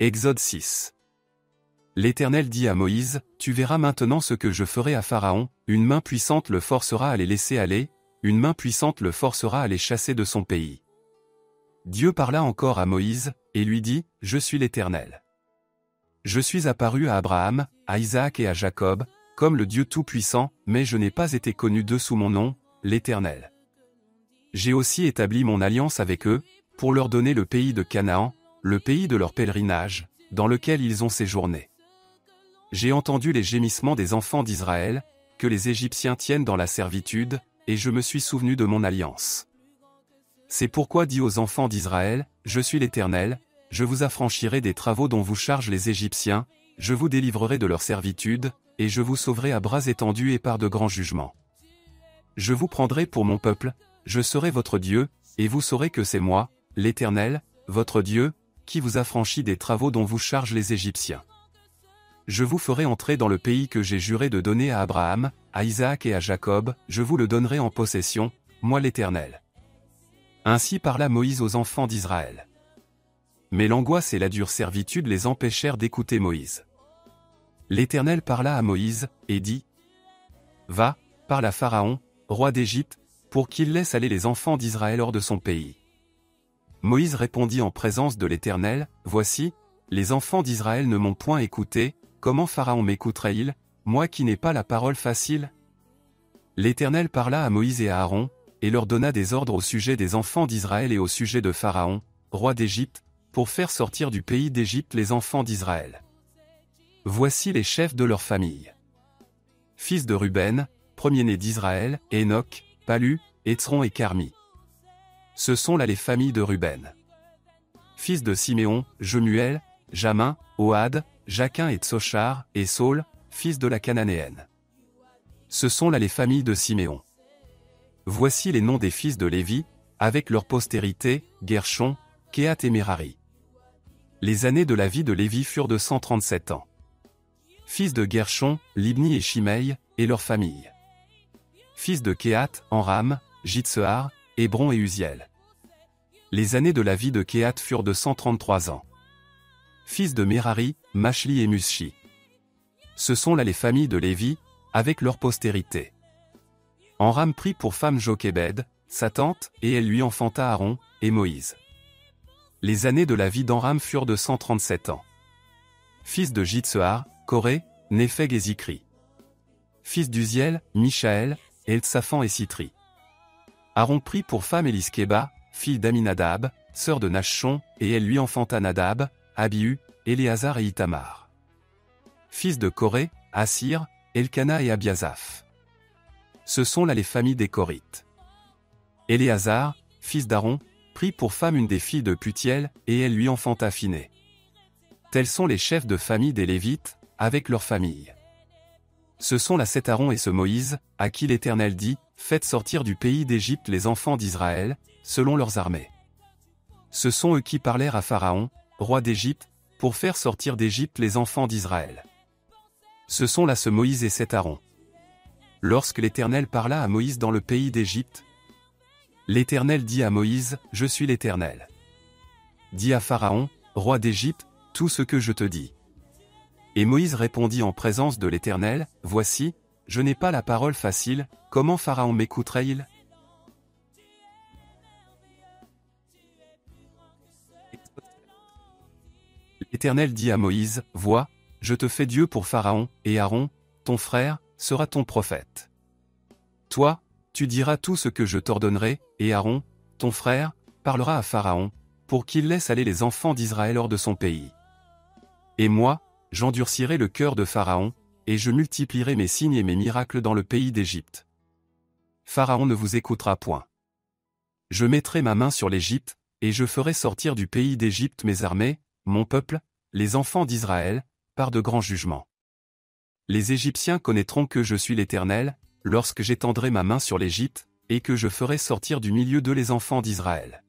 Exode 6. L'Éternel dit à Moïse, « Tu verras maintenant ce que je ferai à Pharaon, une main puissante le forcera à les laisser aller, une main puissante le forcera à les chasser de son pays. » Dieu parla encore à Moïse, et lui dit, « Je suis l'Éternel. Je suis apparu à Abraham, à Isaac et à Jacob, comme le Dieu Tout-Puissant, mais je n'ai pas été connu d'eux sous mon nom, l'Éternel. J'ai aussi établi mon alliance avec eux, pour leur donner le pays de Canaan, le pays de leur pèlerinage, dans lequel ils ont séjourné. J'ai entendu les gémissements des enfants d'Israël, que les Égyptiens tiennent dans la servitude, et je me suis souvenu de mon alliance. C'est pourquoi dis aux enfants d'Israël, je suis l'Éternel, je vous affranchirai des travaux dont vous chargent les Égyptiens, je vous délivrerai de leur servitude, et je vous sauverai à bras étendus et par de grands jugements. Je vous prendrai pour mon peuple, je serai votre Dieu, et vous saurez que c'est moi, l'Éternel, votre Dieu, qui vous affranchit des travaux dont vous chargent les Égyptiens. Je vous ferai entrer dans le pays que j'ai juré de donner à Abraham, à Isaac et à Jacob, je vous le donnerai en possession, moi l'Éternel. » Ainsi parla Moïse aux enfants d'Israël. Mais l'angoisse et la dure servitude les empêchèrent d'écouter Moïse. L'Éternel parla à Moïse, et dit, « Va, parle à Pharaon, roi d'Égypte, pour qu'il laisse aller les enfants d'Israël hors de son pays. » Moïse répondit en présence de l'Éternel, « Voici, les enfants d'Israël ne m'ont point écouté, comment Pharaon m'écouterait-il, moi qui n'ai pas la parole facile ?» L'Éternel parla à Moïse et à Aaron, et leur donna des ordres au sujet des enfants d'Israël et au sujet de Pharaon, roi d'Égypte, pour faire sortir du pays d'Égypte les enfants d'Israël. Voici les chefs de leur famille. Fils de Ruben, premier-né d'Israël, Enoch, Palu, Étron et Carmi. Ce sont là les familles de Ruben. Fils de Siméon, Jemuel, Jamin, Ohad, Jaquin et Tsochar, et Saul, fils de la Cananéenne. Ce sont là les familles de Siméon. Voici les noms des fils de Lévi, avec leur postérité, Gershon, Kehat et Merari. Les années de la vie de Lévi furent de 137 ans. Fils de Gershon, Libni et Shimei, et leurs familles. Fils de Kehat, Amram, Jitsehar, Hébron et Uziel. Les années de la vie de Kehat furent de 133 ans. Fils de Merari, Mashli et Mushi. Ce sont là les familles de Lévi, avec leur postérité. Amram prit pour femme Jochébed, sa tante, et elle lui enfanta Aaron, et Moïse. Les années de la vie d'Amram furent de 137 ans. Fils de Jitsehar, Coré, Népheg et Zikri. Fils d'Uziel, Michaël, Eltsaphan et Sitri. Aaron prit pour femme Éliskeba, fille d'Aminadab, sœur de Nachshon, et elle lui enfanta Nadab, Abihu, Éléazar et Itamar. Fils de Coré, Assir, Elkana et Abiasaph. Ce sont là les familles des Corites. Éléazar, fils d'Aaron, prit pour femme une des filles de Putiel, et elle lui enfanta Phiné. Tels sont les chefs de famille des Lévites, avec leurs familles. Ce sont là cet Aaron et ce Moïse, à qui l'Éternel dit, « Faites sortir du pays d'Égypte les enfants d'Israël, selon leurs armées. » Ce sont eux qui parlèrent à Pharaon, roi d'Égypte, pour faire sortir d'Égypte les enfants d'Israël. Ce sont là ce Moïse et cet Aaron. Lorsque l'Éternel parla à Moïse dans le pays d'Égypte, l'Éternel dit à Moïse, « Je suis l'Éternel. Dis à Pharaon, roi d'Égypte, tout ce que je te dis. » Et Moïse répondit en présence de l'Éternel, « Voici, je n'ai pas la parole facile, comment Pharaon m'écouterait-il » L'Éternel dit à Moïse, « Vois, je te fais Dieu pour Pharaon, et Aaron, ton frère, sera ton prophète. Toi, tu diras tout ce que je t'ordonnerai, et Aaron, ton frère, parlera à Pharaon, pour qu'il laisse aller les enfants d'Israël hors de son pays. Et moi, j'endurcirai le cœur de Pharaon, et je multiplierai mes signes et mes miracles dans le pays d'Égypte. Pharaon ne vous écoutera point. Je mettrai ma main sur l'Égypte, et je ferai sortir du pays d'Égypte mes armées, mon peuple, les enfants d'Israël, par de grands jugements. Les Égyptiens connaîtront que je suis l'Éternel, lorsque j'étendrai ma main sur l'Égypte, et que je ferai sortir du milieu d'eux les enfants d'Israël. »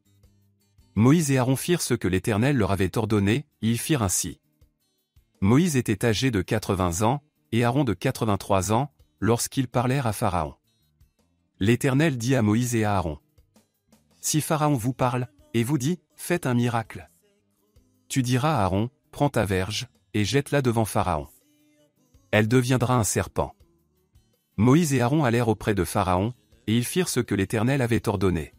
Moïse et Aaron firent ce que l'Éternel leur avait ordonné, ils firent ainsi. Moïse était âgé de 80 ans, et Aaron de 83 ans, lorsqu'ils parlèrent à Pharaon. L'Éternel dit à Moïse et à Aaron, « Si Pharaon vous parle, et vous dit, faites un miracle. Tu diras à Aaron, prends ta verge, et jette-la devant Pharaon. Elle deviendra un serpent. Moïse et Aaron allèrent auprès de Pharaon, et ils firent ce que l'Éternel avait ordonné.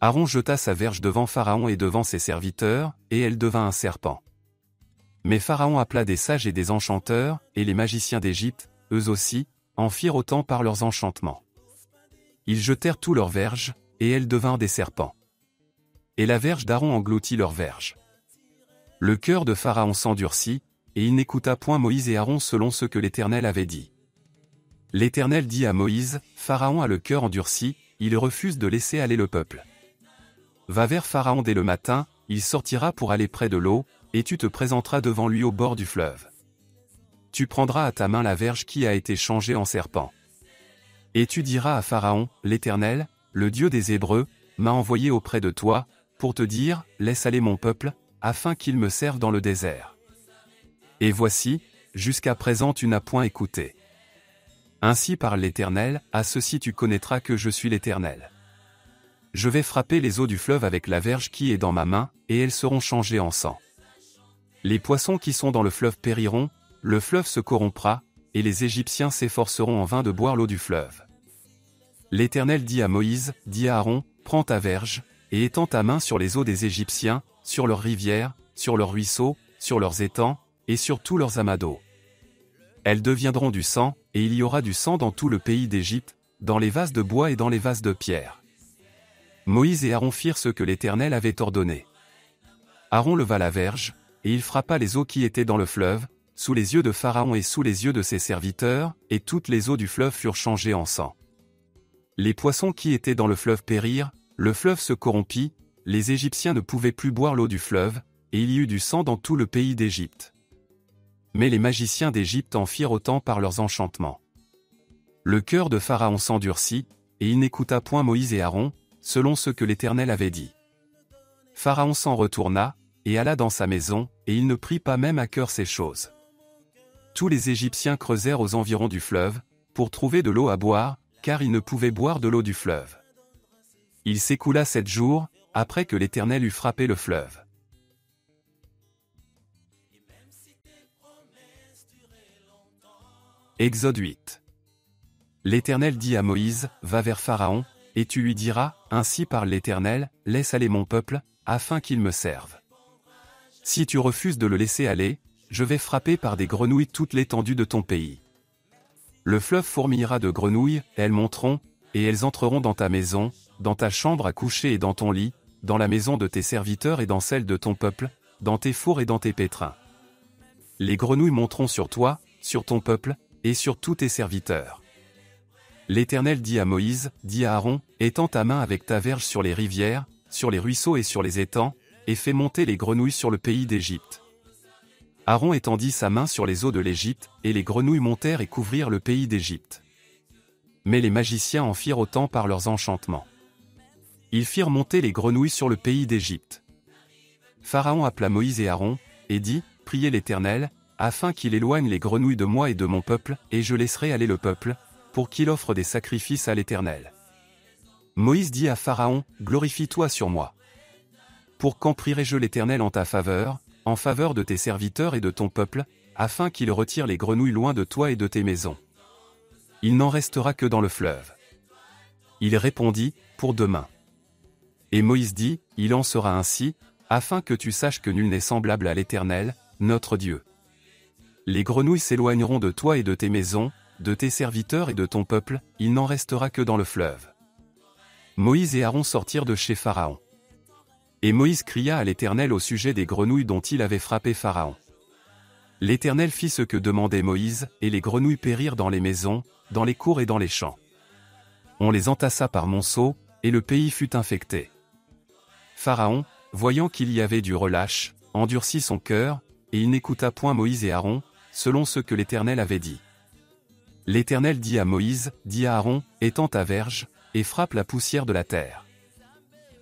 Aaron jeta sa verge devant Pharaon et devant ses serviteurs, et elle devint un serpent. Mais Pharaon appela des sages et des enchanteurs, et les magiciens d'Égypte, eux aussi, en firent autant par leurs enchantements. Ils jetèrent tous leurs verges, et elles devinrent des serpents. Et la verge d'Aaron engloutit leurs verges. Le cœur de Pharaon s'endurcit, et il n'écouta point Moïse et Aaron selon ce que l'Éternel avait dit. L'Éternel dit à Moïse, Pharaon a le cœur endurci, il refuse de laisser aller le peuple. Va vers Pharaon dès le matin, il sortira pour aller près de l'eau, et tu te présenteras devant lui au bord du fleuve. Tu prendras à ta main la verge qui a été changée en serpent. Et tu diras à Pharaon, l'Éternel, le Dieu des Hébreux, m'a envoyé auprès de toi, pour te dire, laisse aller mon peuple, afin qu'il me serve dans le désert. Et voici, jusqu'à présent tu n'as point écouté. Ainsi parle l'Éternel, à ceci tu connaîtras que je suis l'Éternel. Je vais frapper les eaux du fleuve avec la verge qui est dans ma main, et elles seront changées en sang. Les poissons qui sont dans le fleuve périront, le fleuve se corrompra, et les Égyptiens s'efforceront en vain de boire l'eau du fleuve. L'Éternel dit à Moïse, dit à Aaron, prends ta verge, et étends ta main sur les eaux des Égyptiens, sur leurs rivières, sur leurs ruisseaux, sur leurs étangs, et sur tous leurs amas d'eau. Elles deviendront du sang, et il y aura du sang dans tout le pays d'Égypte, dans les vases de bois et dans les vases de pierre. Moïse et Aaron firent ce que l'Éternel avait ordonné. Aaron leva la verge, et il frappa les eaux qui étaient dans le fleuve, sous les yeux de Pharaon et sous les yeux de ses serviteurs, et toutes les eaux du fleuve furent changées en sang. Les poissons qui étaient dans le fleuve périrent, le fleuve se corrompit, les Égyptiens ne pouvaient plus boire l'eau du fleuve, et il y eut du sang dans tout le pays d'Égypte. Mais les magiciens d'Égypte en firent autant par leurs enchantements. Le cœur de Pharaon s'endurcit, et il n'écouta point Moïse et Aaron, selon ce que l'Éternel avait dit. Pharaon s'en retourna, et alla dans sa maison, et il ne prit pas même à cœur ces choses. Tous les Égyptiens creusèrent aux environs du fleuve, pour trouver de l'eau à boire, car ils ne pouvaient boire de l'eau du fleuve. Il s'écoula 7 jours, après que l'Éternel eut frappé le fleuve. Exode 8. L'Éternel dit à Moïse, va vers Pharaon, et tu lui diras, ainsi parle l'Éternel, laisse aller mon peuple, afin qu'il me serve. Si tu refuses de le laisser aller, je vais frapper par des grenouilles toute l'étendue de ton pays. Le fleuve fourmillera de grenouilles, elles monteront, et elles entreront dans ta maison, dans ta chambre à coucher et dans ton lit, dans la maison de tes serviteurs et dans celle de ton peuple, dans tes fours et dans tes pétrins. Les grenouilles monteront sur toi, sur ton peuple, et sur tous tes serviteurs. L'Éternel dit à Moïse, dit à Aaron, étends ta main avec ta verge sur les rivières, sur les ruisseaux et sur les étangs, et fais monter les grenouilles sur le pays d'Égypte. Aaron étendit sa main sur les eaux de l'Égypte, et les grenouilles montèrent et couvrirent le pays d'Égypte. Mais les magiciens en firent autant par leurs enchantements. Ils firent monter les grenouilles sur le pays d'Égypte. Pharaon appela Moïse et Aaron, et dit, priez l'Éternel, afin qu'il éloigne les grenouilles de moi et de mon peuple, et je laisserai aller le peuple, pour qu'il offre des sacrifices à l'Éternel. Moïse dit à Pharaon, glorifie-toi sur moi. Pour quand prierai-je l'Éternel en ta faveur, en faveur de tes serviteurs et de ton peuple, afin qu'il retire les grenouilles loin de toi et de tes maisons. Il n'en restera que dans le fleuve. Il répondit, pour demain. Et Moïse dit, il en sera ainsi, afin que tu saches que nul n'est semblable à l'Éternel, notre Dieu. Les grenouilles s'éloigneront de toi et de tes maisons, de tes serviteurs et de ton peuple, il n'en restera que dans le fleuve. Moïse et Aaron sortirent de chez Pharaon. Et Moïse cria à l'Éternel au sujet des grenouilles dont il avait frappé Pharaon. L'Éternel fit ce que demandait Moïse, et les grenouilles périrent dans les maisons, dans les cours et dans les champs. On les entassa par monceaux, et le pays fut infecté. Pharaon, voyant qu'il y avait du relâche, endurcit son cœur, et il n'écouta point Moïse et Aaron, selon ce que l'Éternel avait dit. L'Éternel dit à Moïse, dit à Aaron, étends ta verge, et frappe la poussière de la terre.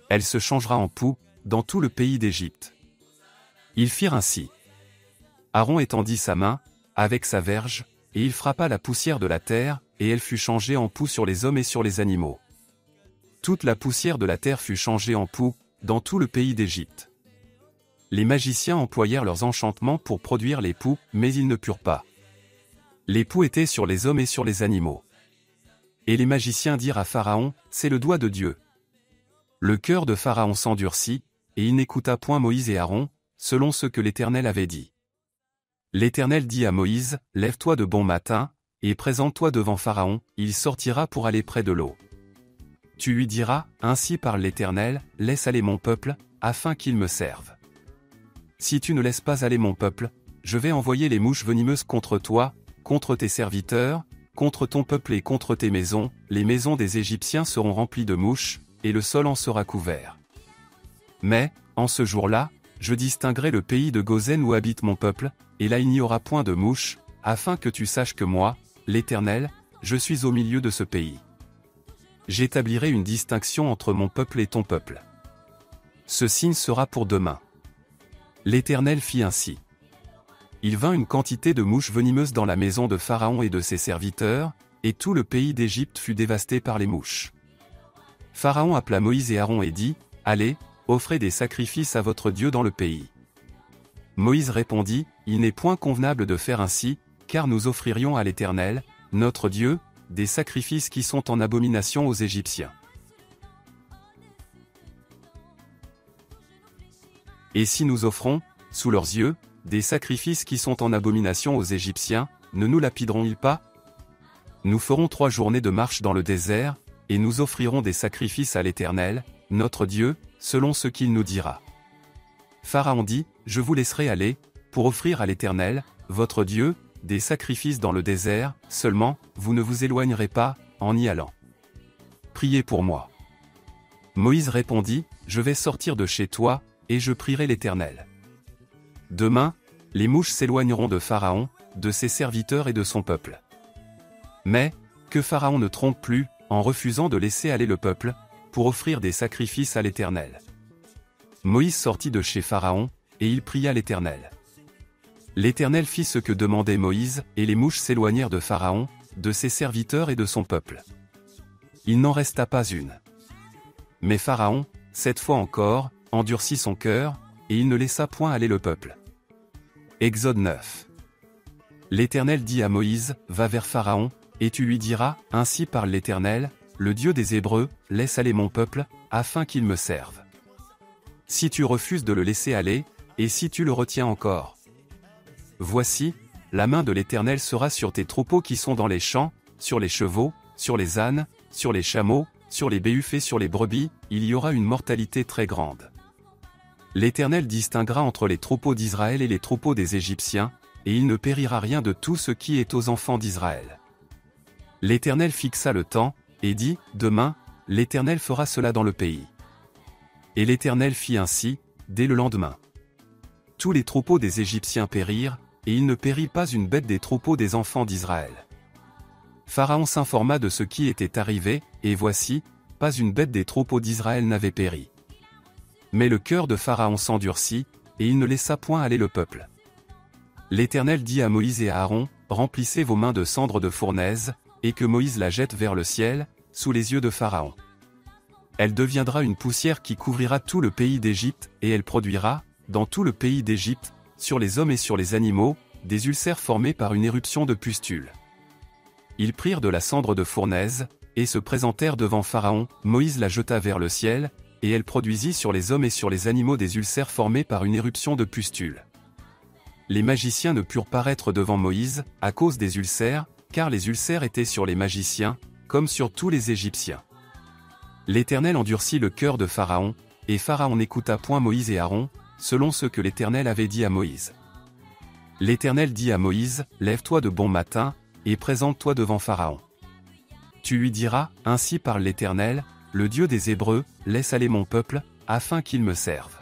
Elle se changera en poux, dans tout le pays d'Égypte. Ils firent ainsi. Aaron étendit sa main, avec sa verge, et il frappa la poussière de la terre, et elle fut changée en poux sur les hommes et sur les animaux. Toute la poussière de la terre fut changée en poux, dans tout le pays d'Égypte. Les magiciens employèrent leurs enchantements pour produire les poux, mais ils ne purent pas. Les poux étaient sur les hommes et sur les animaux. Et les magiciens dirent à Pharaon, c'est le doigt de Dieu. Le cœur de Pharaon s'endurcit, et il n'écouta point Moïse et Aaron, selon ce que l'Éternel avait dit. L'Éternel dit à Moïse, lève-toi de bon matin, et présente-toi devant Pharaon, il sortira pour aller près de l'eau. Tu lui diras, ainsi parle l'Éternel, laisse aller mon peuple, afin qu'il me serve. Si tu ne laisses pas aller mon peuple, je vais envoyer les mouches venimeuses contre toi, contre tes serviteurs, contre ton peuple et contre tes maisons, les maisons des Égyptiens seront remplies de mouches, et le sol en sera couvert. Mais, en ce jour-là, je distinguerai le pays de Gozen où habite mon peuple, et là il n'y aura point de mouches, afin que tu saches que moi, l'Éternel, je suis au milieu de ce pays. J'établirai une distinction entre mon peuple et ton peuple. Ce signe sera pour demain. L'Éternel fit ainsi. Il vint une quantité de mouches venimeuses dans la maison de Pharaon et de ses serviteurs, et tout le pays d'Égypte fut dévasté par les mouches. Pharaon appela Moïse et Aaron et dit, « Allez, offrez des sacrifices à votre Dieu dans le pays. » Moïse répondit, « Il n'est point convenable de faire ainsi, car nous offririons à l'Éternel, notre Dieu, des sacrifices qui sont en abomination aux Égyptiens. Et si nous offrons, sous leurs yeux, des sacrifices qui sont en abomination aux Égyptiens, ne nous lapideront-ils pas? Nous ferons 3 journées de marche dans le désert, et nous offrirons des sacrifices à l'Éternel, notre Dieu, selon ce qu'il nous dira. » Pharaon dit, « Je vous laisserai aller, pour offrir à l'Éternel, votre Dieu, des sacrifices dans le désert, seulement, vous ne vous éloignerez pas, en y allant. Priez pour moi. » Moïse répondit, « Je vais sortir de chez toi, et je prierai l'Éternel. » Demain, les mouches s'éloigneront de Pharaon, de ses serviteurs et de son peuple. Mais, que Pharaon ne trompe plus, en refusant de laisser aller le peuple, pour offrir des sacrifices à l'Éternel. Moïse sortit de chez Pharaon, et il pria l'Éternel. L'Éternel fit ce que demandait Moïse, et les mouches s'éloignèrent de Pharaon, de ses serviteurs et de son peuple. Il n'en resta pas une. Mais Pharaon, cette fois encore, endurcit son cœur, et il ne laissa point aller le peuple. Exode 9. L'Éternel dit à Moïse, « Va vers Pharaon, et tu lui diras, ainsi parle l'Éternel, le Dieu des Hébreux, laisse aller mon peuple, afin qu'il me serve. Si tu refuses de le laisser aller, et si tu le retiens encore, voici, la main de l'Éternel sera sur tes troupeaux qui sont dans les champs, sur les chevaux, sur les ânes, sur les chameaux, sur les béhufs et sur les brebis, il y aura une mortalité très grande. L'Éternel distinguera entre les troupeaux d'Israël et les troupeaux des Égyptiens, et il ne périra rien de tout ce qui est aux enfants d'Israël. » L'Éternel fixa le temps, et dit, « Demain, l'Éternel fera cela dans le pays. » Et l'Éternel fit ainsi, dès le lendemain. Tous les troupeaux des Égyptiens périrent, et il ne périt pas une bête des troupeaux des enfants d'Israël. Pharaon s'informa de ce qui était arrivé, et voici, pas une bête des troupeaux d'Israël n'avait péri. Mais le cœur de Pharaon s'endurcit, et il ne laissa point aller le peuple. L'Éternel dit à Moïse et à Aaron, « Remplissez vos mains de cendres de fournaise, et que Moïse la jette vers le ciel, sous les yeux de Pharaon. Elle deviendra une poussière qui couvrira tout le pays d'Égypte, et elle produira, dans tout le pays d'Égypte, sur les hommes et sur les animaux, des ulcères formés par une éruption de pustules. » Ils prirent de la cendre de fournaise, et se présentèrent devant Pharaon, Moïse la jeta vers le ciel, et elle produisit sur les hommes et sur les animaux des ulcères formés par une éruption de pustules. Les magiciens ne purent paraître devant Moïse, à cause des ulcères, car les ulcères étaient sur les magiciens, comme sur tous les Égyptiens. L'Éternel endurcit le cœur de Pharaon, et Pharaon n'écouta point Moïse et Aaron, selon ce que l'Éternel avait dit à Moïse. L'Éternel dit à Moïse, « Lève-toi de bon matin, et présente-toi devant Pharaon. Tu lui diras, ainsi parle l'Éternel, le Dieu des Hébreux, laisse aller mon peuple, afin qu'il me serve.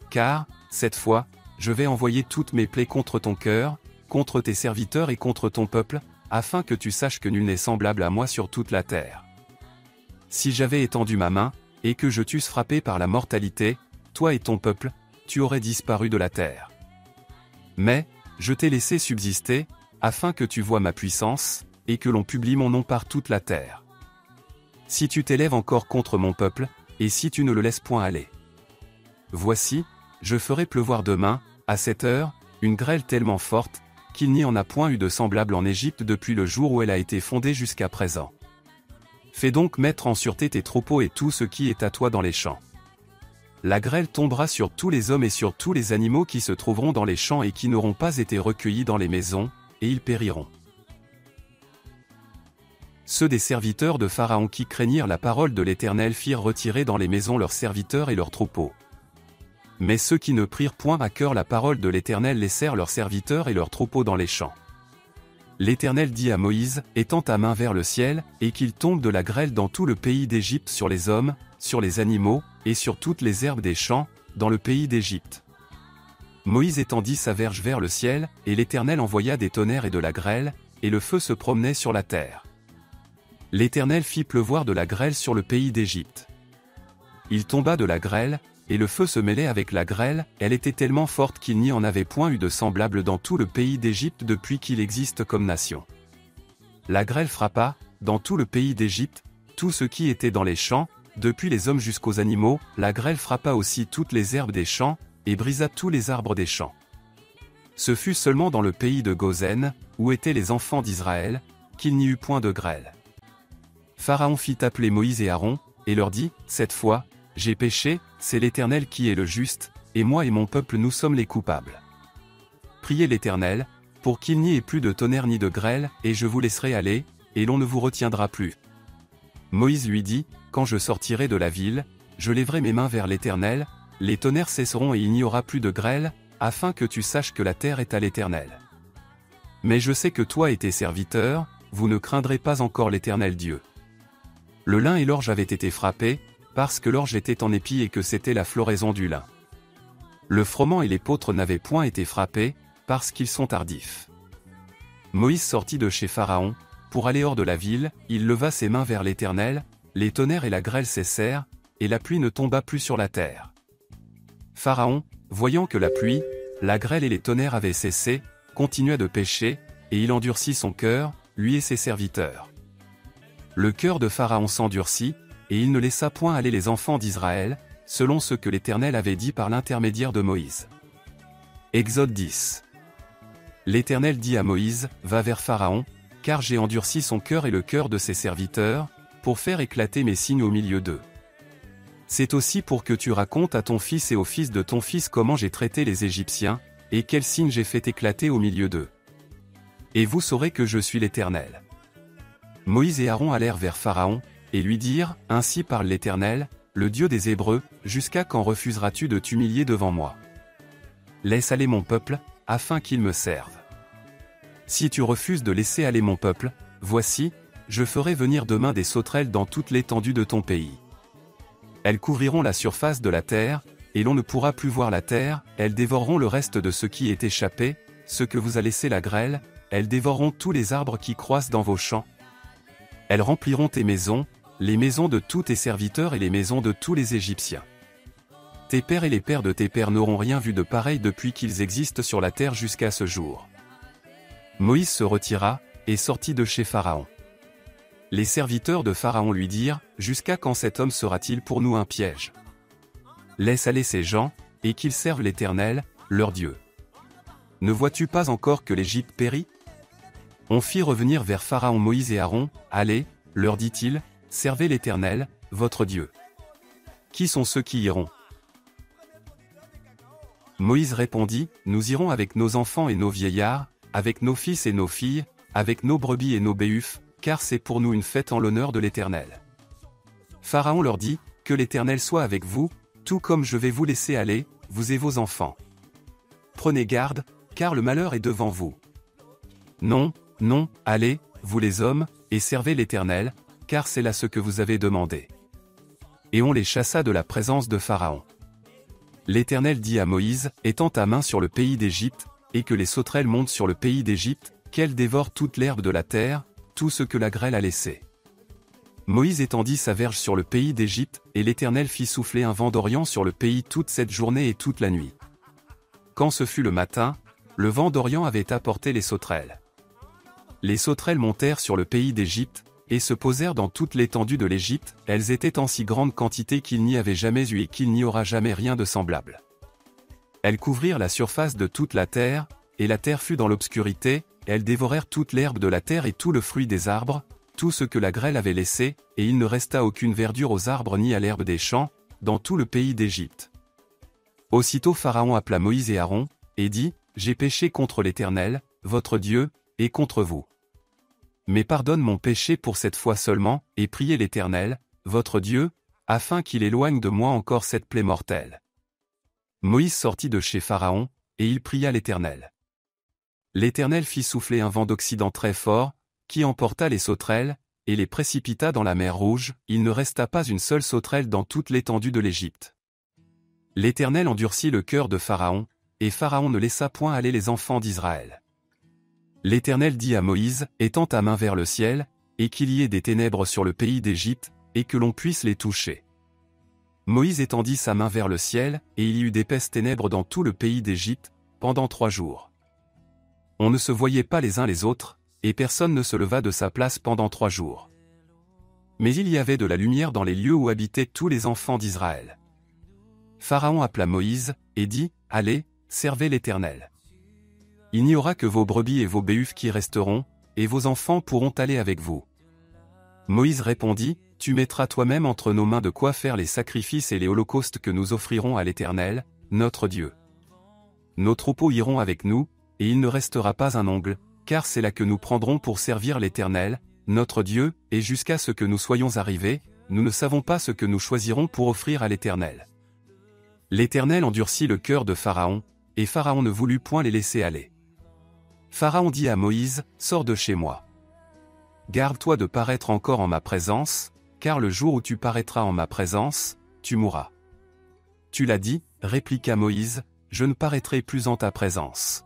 Car, cette fois, je vais envoyer toutes mes plaies contre ton cœur, contre tes serviteurs et contre ton peuple, afin que tu saches que nul n'est semblable à moi sur toute la terre. Si j'avais étendu ma main, et que je t'eusse frappé par la mortalité, toi et ton peuple, tu aurais disparu de la terre. Mais, je t'ai laissé subsister, afin que tu voies ma puissance, et que l'on publie mon nom par toute la terre. Si tu t'élèves encore contre mon peuple, et si tu ne le laisses point aller. Voici, je ferai pleuvoir demain, à cette heure, une grêle tellement forte, qu'il n'y en a point eu de semblable en Égypte depuis le jour où elle a été fondée jusqu'à présent. Fais donc mettre en sûreté tes troupeaux et tout ce qui est à toi dans les champs. La grêle tombera sur tous les hommes et sur tous les animaux qui se trouveront dans les champs et qui n'auront pas été recueillis dans les maisons, et ils périront. Ceux des serviteurs de Pharaon qui craignirent la parole de l'Éternel firent retirer dans les maisons leurs serviteurs et leurs troupeaux. Mais ceux qui ne prirent point à cœur la parole de l'Éternel laissèrent leurs serviteurs et leurs troupeaux dans les champs. L'Éternel dit à Moïse, étends ta main vers le ciel, et qu'il tombe de la grêle dans tout le pays d'Égypte sur les hommes, sur les animaux, et sur toutes les herbes des champs, dans le pays d'Égypte. Moïse étendit sa verge vers le ciel, et l'Éternel envoya des tonnerres et de la grêle, et le feu se promenait sur la terre. L'Éternel fit pleuvoir de la grêle sur le pays d'Égypte. Il tomba de la grêle, et le feu se mêlait avec la grêle, elle était tellement forte qu'il n'y en avait point eu de semblable dans tout le pays d'Égypte depuis qu'il existe comme nation. La grêle frappa, dans tout le pays d'Égypte, tout ce qui était dans les champs, depuis les hommes jusqu'aux animaux, la grêle frappa aussi toutes les herbes des champs, et brisa tous les arbres des champs. Ce fut seulement dans le pays de Goshen, où étaient les enfants d'Israël, qu'il n'y eut point de grêle. Pharaon fit appeler Moïse et Aaron, et leur dit, cette fois, j'ai péché, c'est l'Éternel qui est le juste, et moi et mon peuple nous sommes les coupables. Priez l'Éternel, pour qu'il n'y ait plus de tonnerre ni de grêle, et je vous laisserai aller, et l'on ne vous retiendra plus. Moïse lui dit, quand je sortirai de la ville, je lèverai mes mains vers l'Éternel, les tonnerres cesseront et il n'y aura plus de grêle, afin que tu saches que la terre est à l'Éternel. Mais je sais que toi et tes serviteurs, vous ne craindrez pas encore l'Éternel Dieu. Le lin et l'orge avaient été frappés, parce que l'orge était en épi et que c'était la floraison du lin. Le froment et l'épeautre n'avaient point été frappés, parce qu'ils sont tardifs. Moïse sortit de chez Pharaon, pour aller hors de la ville, il leva ses mains vers l'Éternel, les tonnerres et la grêle cessèrent, et la pluie ne tomba plus sur la terre. Pharaon, voyant que la pluie, la grêle et les tonnerres avaient cessé, continua de pécher, et il endurcit son cœur, lui et ses serviteurs. Le cœur de Pharaon s'endurcit, et il ne laissa point aller les enfants d'Israël, selon ce que l'Éternel avait dit par l'intermédiaire de Moïse. Exode 10. L'Éternel dit à Moïse, va vers Pharaon, car j'ai endurci son cœur et le cœur de ses serviteurs, pour faire éclater mes signes au milieu d'eux. C'est aussi pour que tu racontes à ton fils et au fils de ton fils comment j'ai traité les Égyptiens, et quels signes j'ai fait éclater au milieu d'eux. Et vous saurez que je suis l'Éternel. Moïse et Aaron allèrent vers Pharaon, et lui dirent, ainsi parle l'Éternel, le Dieu des Hébreux, jusqu'à quand refuseras-tu de t'humilier devant moi? Laisse aller mon peuple, afin qu'il me serve. Si tu refuses de laisser aller mon peuple, voici, je ferai venir demain des sauterelles dans toute l'étendue de ton pays. Elles couvriront la surface de la terre, et l'on ne pourra plus voir la terre, elles dévoreront le reste de ce qui est échappé, ce que vous a laissé la grêle, elles dévoreront tous les arbres qui croissent dans vos champs. Elles rempliront tes maisons, les maisons de tous tes serviteurs et les maisons de tous les Égyptiens. Tes pères et les pères de tes pères n'auront rien vu de pareil depuis qu'ils existent sur la terre jusqu'à ce jour. Moïse se retira, et sortit de chez Pharaon. Les serviteurs de Pharaon lui dirent, jusqu'à quand cet homme sera-t-il pour nous un piège? Laisse aller ces gens, et qu'ils servent l'Éternel, leur Dieu. Ne vois-tu pas encore que l'Égypte périt? On fit revenir vers Pharaon Moïse et Aaron, allez, leur dit-il, servez l'Éternel, votre Dieu. Qui sont ceux qui iront? Moïse répondit, nous irons avec nos enfants et nos vieillards, avec nos fils et nos filles, avec nos brebis et nos béufs, car c'est pour nous une fête en l'honneur de l'Éternel. Pharaon leur dit, que l'Éternel soit avec vous, tout comme je vais vous laisser aller, vous et vos enfants. Prenez garde, car le malheur est devant vous. Non, non, allez, vous les hommes, et servez l'Éternel, car c'est là ce que vous avez demandé. Et on les chassa de la présence de Pharaon. L'Éternel dit à Moïse, étends ta main sur le pays d'Égypte, et que les sauterelles montent sur le pays d'Égypte, qu'elles dévorent toute l'herbe de la terre, tout ce que la grêle a laissé. Moïse étendit sa verge sur le pays d'Égypte, et l'Éternel fit souffler un vent d'Orient sur le pays toute cette journée et toute la nuit. Quand ce fut le matin, le vent d'Orient avait apporté les sauterelles. Les sauterelles montèrent sur le pays d'Égypte, et se posèrent dans toute l'étendue de l'Égypte, elles étaient en si grande quantité qu'il n'y avait jamais eu et qu'il n'y aura jamais rien de semblable. Elles couvrirent la surface de toute la terre, et la terre fut dans l'obscurité, et elles dévorèrent toute l'herbe de la terre et tout le fruit des arbres, tout ce que la grêle avait laissé, et il ne resta aucune verdure aux arbres ni à l'herbe des champs, dans tout le pays d'Égypte. Aussitôt Pharaon appela Moïse et Aaron, et dit, « J'ai péché contre l'Éternel, votre Dieu, et contre vous. Mais pardonne mon péché pour cette fois seulement, et priez l'Éternel, votre Dieu, afin qu'il éloigne de moi encore cette plaie mortelle. » Moïse sortit de chez Pharaon, et il pria l'Éternel. L'Éternel fit souffler un vent d'Occident très fort, qui emporta les sauterelles, et les précipita dans la mer Rouge, il ne resta pas une seule sauterelle dans toute l'étendue de l'Égypte. L'Éternel endurcit le cœur de Pharaon, et Pharaon ne laissa point aller les enfants d'Israël. L'Éternel dit à Moïse, « Étends ta main vers le ciel, et qu'il y ait des ténèbres sur le pays d'Égypte, et que l'on puisse les toucher. » Moïse étendit sa main vers le ciel, et il y eut d'épaisses ténèbres dans tout le pays d'Égypte, pendant 3 jours. On ne se voyait pas les uns les autres, et personne ne se leva de sa place pendant 3 jours. Mais il y avait de la lumière dans les lieux où habitaient tous les enfants d'Israël. Pharaon appela Moïse, et dit, « Allez, servez l'Éternel. Il n'y aura que vos brebis et vos béhufs qui resteront, et vos enfants pourront aller avec vous. » Moïse répondit, « Tu mettras toi-même entre nos mains de quoi faire les sacrifices et les holocaustes que nous offrirons à l'Éternel, notre Dieu. Nos troupeaux iront avec nous, et il ne restera pas un ongle, car c'est là que nous prendrons pour servir l'Éternel, notre Dieu, et jusqu'à ce que nous soyons arrivés, nous ne savons pas ce que nous choisirons pour offrir à l'Éternel. » L'Éternel endurcit le cœur de Pharaon, et Pharaon ne voulut point les laisser aller. Pharaon dit à Moïse, « Sors de chez moi. Garde-toi de paraître encore en ma présence, car le jour où tu paraîtras en ma présence, tu mourras. » Tu l'as dit, répliqua Moïse, « Je ne paraîtrai plus en ta présence. »